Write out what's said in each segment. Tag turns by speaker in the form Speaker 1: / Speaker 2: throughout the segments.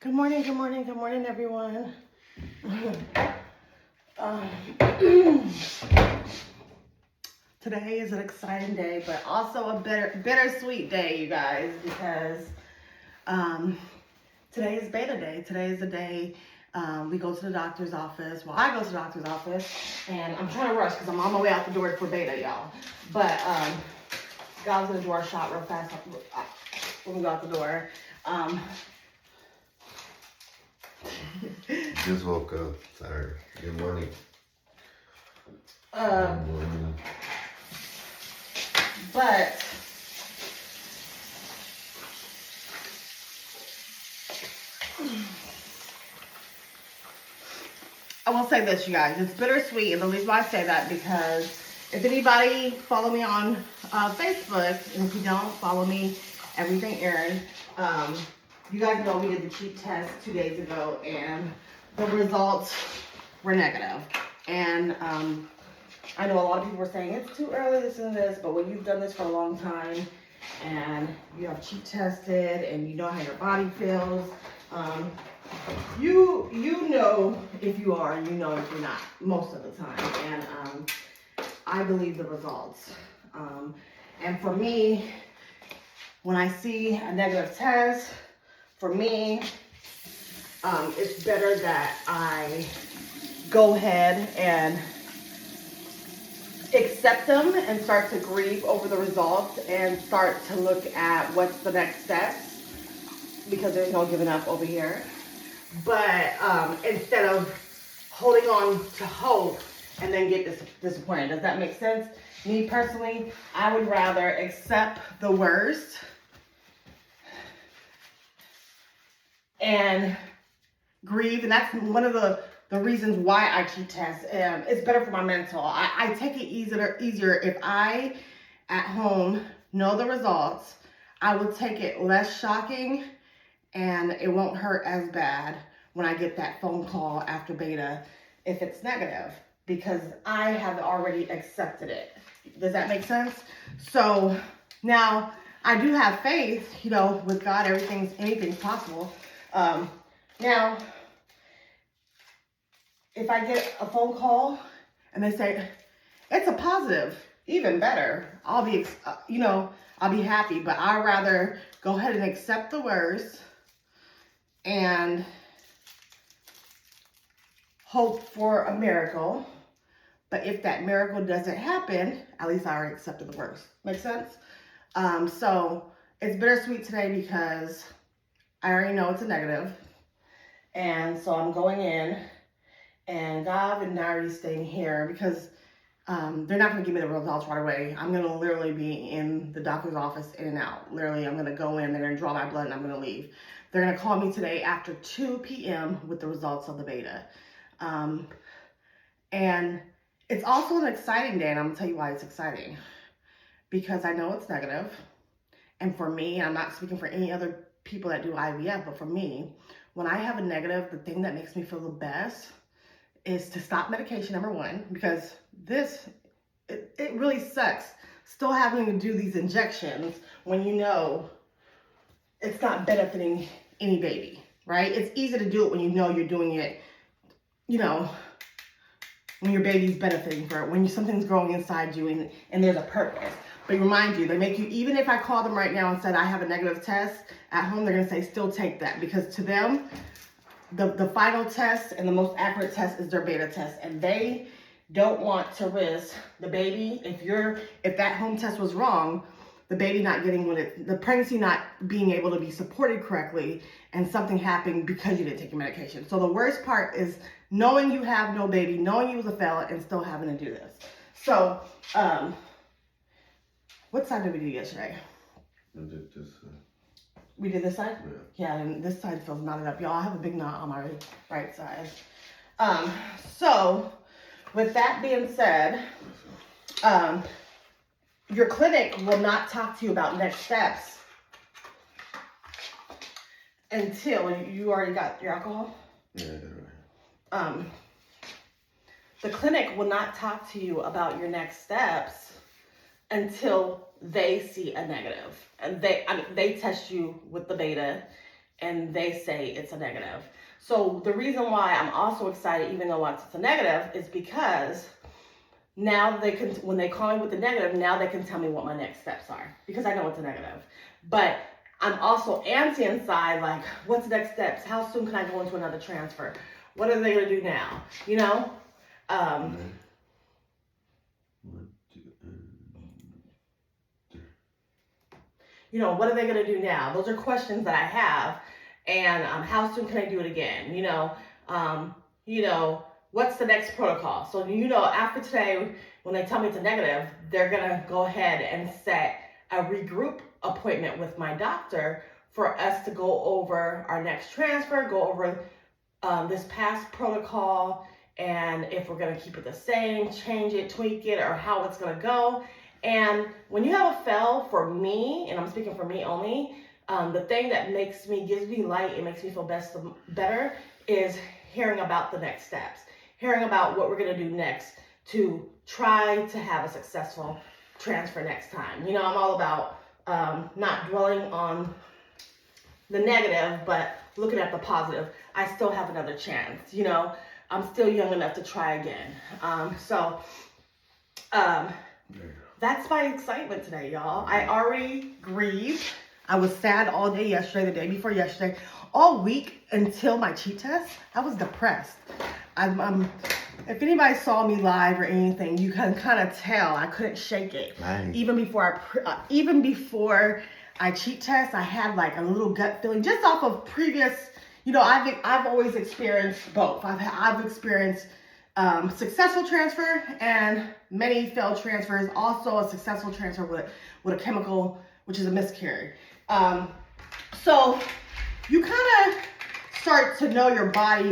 Speaker 1: Good morning, everyone. Um, Today is an exciting day, but also a bittersweet day, you guys, because today is beta day. Today is the day we go to the doctor's office. Well, I go to the doctor's office, and I'm trying to rush because I'm on my way out the door for beta, y'all. But God's gonna do our shot real fast when we go out the door.
Speaker 2: Just woke up. Sorry. Good morning.
Speaker 1: But I will say this, you guys, it's bittersweet, and the reason why I say that because if anybody follow me on Facebook, and if you don't follow me, Everything Erin, you guys know we did the cheap test 2 days ago, and the results were negative. And I know a lot of people were saying it's too early, this and this, but when you've done this for a long time, and you have cheap tested, and you know how your body feels, you know if you are, and you know if you're not, most of the time. And I believe the results. And for me, when I see a negative test, for me, it's better that I go ahead and accept them and start to grieve over the results and start to look at what's the next steps, because there's no giving up over here. But instead of holding on to hope and then get disappointed. Does that make sense? Me personally, I would rather accept the worst and grieve. And that's one of the reasons why I cheat test. It's better for my mental. I take it easier if I, at home, know the results. I will take it less shocking, and it won't hurt as bad when I get that phone call after beta if it's negative, because I have already accepted it. Does that make sense? So now I do have faith, with God, anything's possible. Now, if I get a phone call and they say it's a positive, even better, I'll be happy, but I'd rather go ahead and accept the worst and hope for a miracle. But if that miracle doesn't happen, at least I already accepted the worst. Make sense? So it's bittersweet today because I already know it's a negative. And so I'm going in, and God and Nari staying here because they're not going to give me the results right away. I'm going to literally be in the doctor's office in and out. Literally, I'm going to go in, they're going to draw my blood, and I'm going to leave. They're going to call me today after 2 p.m. with the results of the beta. And it's also an exciting day, and I'm going to tell you why it's exciting. Because I know it's negative. And for me, I'm not speaking for any other people that do IVF, but for me, when I have a negative, the thing that makes me feel the best is to stop medication, number one, because it really sucks still having to do these injections when you know it's not benefiting any baby, right? It's easy to do it when you know you're doing it, when your baby's benefiting for it, when something's growing inside you and there's a purpose. But remind you, they make you, even if I call them right now and said I have a negative test, at home they're gonna say still take that, because to them, the final test and the most accurate test is their beta test, and they don't want to risk the baby. If that home test was wrong, the baby not getting the pregnancy not being able to be supported correctly, and something happening because you didn't take your medication. So the worst part is knowing you have no baby, knowing you was a fella, and still having to do this. So, what side did we do yesterday?
Speaker 2: I did this side.
Speaker 1: We did this side?
Speaker 2: Yeah.
Speaker 1: Yeah, and this side feels knotted up. Y'all, I have a big knot on my right side. So, with that being said, your clinic will not talk to you about next steps until you already got your alcohol.
Speaker 2: Yeah, I got it right.
Speaker 1: The clinic will not talk to you about your next steps until they see a negative. And they test you with the beta, and they say it's a negative. So the reason why I'm also excited, even though it's a negative, is because now they can, when they call me with the negative, now they can tell me what my next steps are, because I know it's a negative. But I'm also antsy inside, like, what's the next steps? How soon can I go into another transfer? What are they gonna do now? You know? You know, what are they gonna do now? Those are questions that I have. And how soon can I do it again? You know, what's the next protocol? So, you know, after today, when they tell me it's a negative, they're gonna go ahead and set a regroup appointment with my doctor for us to go over our next transfer, go over this past protocol, and if we're gonna keep it the same, change it, tweak it, or how it's gonna go. And when you have a FEL, for me, and I'm speaking for me only, the thing that gives me light, it makes me feel better, is hearing about the next steps, hearing about what we're gonna do next to try to have a successful transfer next time. You know, I'm all about not dwelling on the negative, but looking at the positive. I still have another chance, you know. I'm still young enough to try again. That's my excitement today, y'all. I already grieved. I was sad all day yesterday, the day before yesterday, all week until my cheat test. I was depressed. If anybody saw me live or anything, you can kind of tell I couldn't shake it.
Speaker 2: Nice.
Speaker 1: Even before I cheat test, I had like a little gut feeling just off of previous. You know, I've always experienced both. I've experienced successful transfer and many failed transfers. Also, a successful transfer with a chemical, which is a miscarriage. So you kind of start to know your body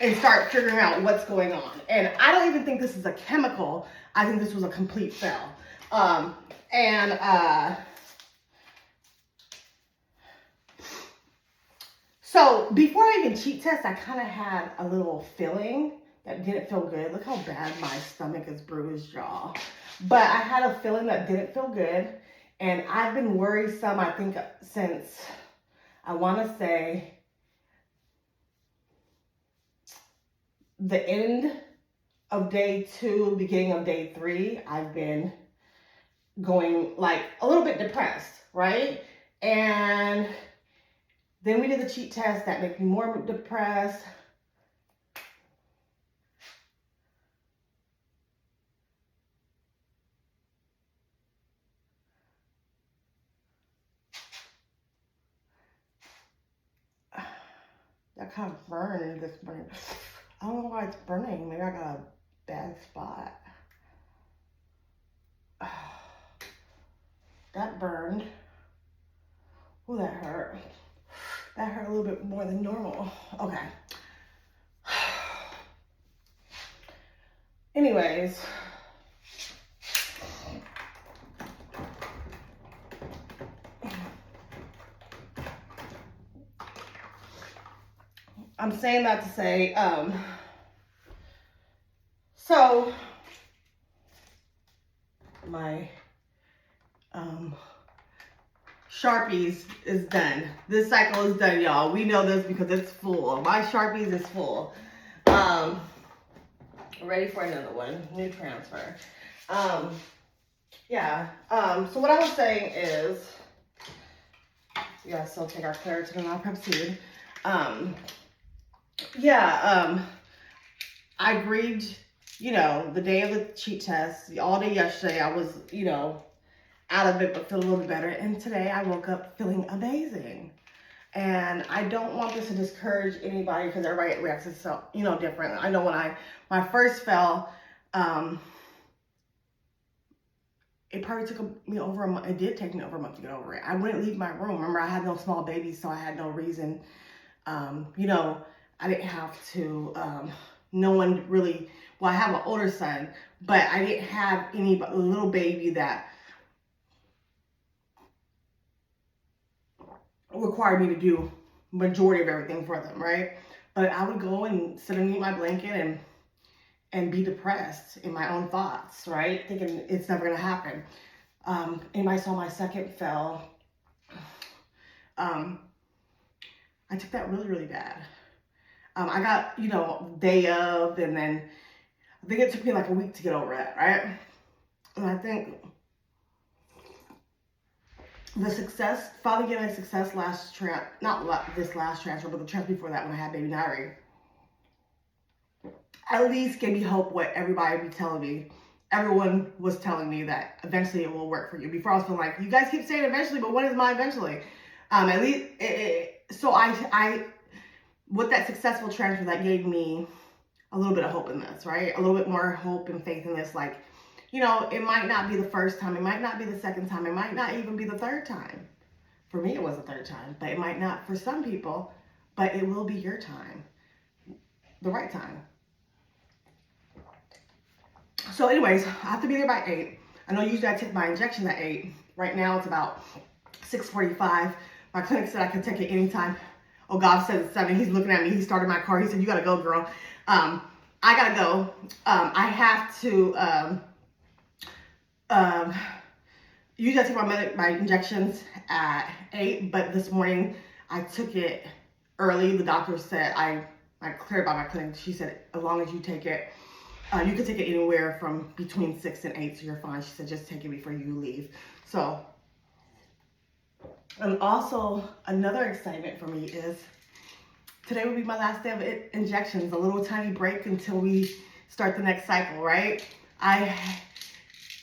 Speaker 1: and start figuring out what's going on. And I don't even think this is a chemical. I think this was a complete fail. So before I even cheat test, I kind of had a little feeling that didn't feel good. Look how bad my stomach is bruised, y'all. But I had a feeling that didn't feel good. And I've been worrisome, I think, since, I want to say, the end of day 2, beginning of day 3, I've been going like a little bit depressed, right? And then we did the cheat test that made me more depressed. That kind of burned this morning. I don't know why it's burning. Maybe I got a bad spot. That burned. Oh, that hurt. That hurt a little bit more than normal. Okay. Anyways. I'm saying that to say, so my Sharpies is done. This cycle is done, y'all. We know this because it's full. My Sharpies is full. Ready for another one. New transfer. Yeah. So what I was saying is, yeah, still take our Claritin and our Pepcid. I grieved, you know, the day of the cheat test. All day yesterday, I was, you know, out of it, but feel a little bit better. And today I woke up feeling amazing. And I don't want this to discourage anybody because everybody reacts so, you know, different. I know when my first fell, it probably took me over a month. It did take me over a month to get over it. I wouldn't leave my room. Remember, I had no small babies, so I had no reason. You know, I didn't have to, no one really, well, I have an older son, but I didn't have any but a little baby that required me to do majority of everything for them, right? But I would go and sit underneath my blanket and be depressed in my own thoughts, right? Thinking it's never gonna happen. Anybody saw my second fell. I took that really, really bad. I got, you know, day of, and then I think it took me like a week to get over it, right? And I think the success, finally getting a success this last transfer, but the transfer before that when I had baby Nairi, at least gave me hope what everybody be telling me. Everyone was telling me that eventually it will work for you. Before I was feeling like, you guys keep saying eventually, but when is my eventually? At least, so I, with that successful transfer, that gave me a little bit of hope in this, right? A little bit more hope and faith in this. Like, you know, it might not be the first time. It might not be the second time. It might not even be the third time. For me, it was the third time, but it might not for some people, but it will be your time, the right time. So anyways, I have to be there by 8. I know usually I take my injections at 8. Right now it's about 6:45. My clinic said I could take it anytime. Oh, God said it's 7. He's looking at me. He started my car. He said, you gotta go, girl. I gotta go. I have to, usually I take my injections at 8, but this morning I took it early. The doctor said, I cleared by my clinic. She said, as long as you take it, you can take it anywhere from between 6 and 8, so you're fine. She said, just take it before you leave. So, and also another excitement for me is today will be my last day of injections, a little tiny break until we start the next cycle, right?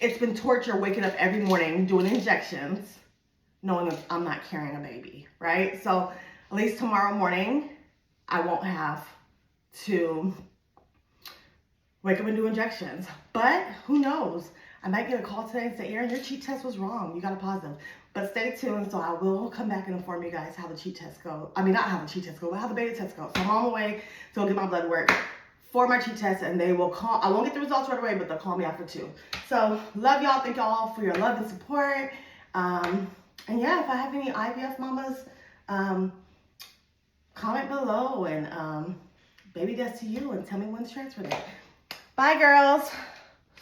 Speaker 1: It's been torture waking up every morning doing injections, knowing that I'm not carrying a baby, right? So at least tomorrow morning, I won't have to wake up and do injections. But who knows? I might get a call today and say, Erin, your cheat test was wrong. You got a positive. But stay tuned, so I will come back and inform you guys how the cheat test go. I mean, not how the cheat test go, but how the beta test goes. So I'm on the way to go get my blood work for my cheat test, and they will call. I won't get the results right away, but they'll call me after 2. So love y'all. Thank y'all for your love and support. And yeah, if I have any IVF mamas, comment below and baby death to you, and tell me when's transfer day. Bye, girls.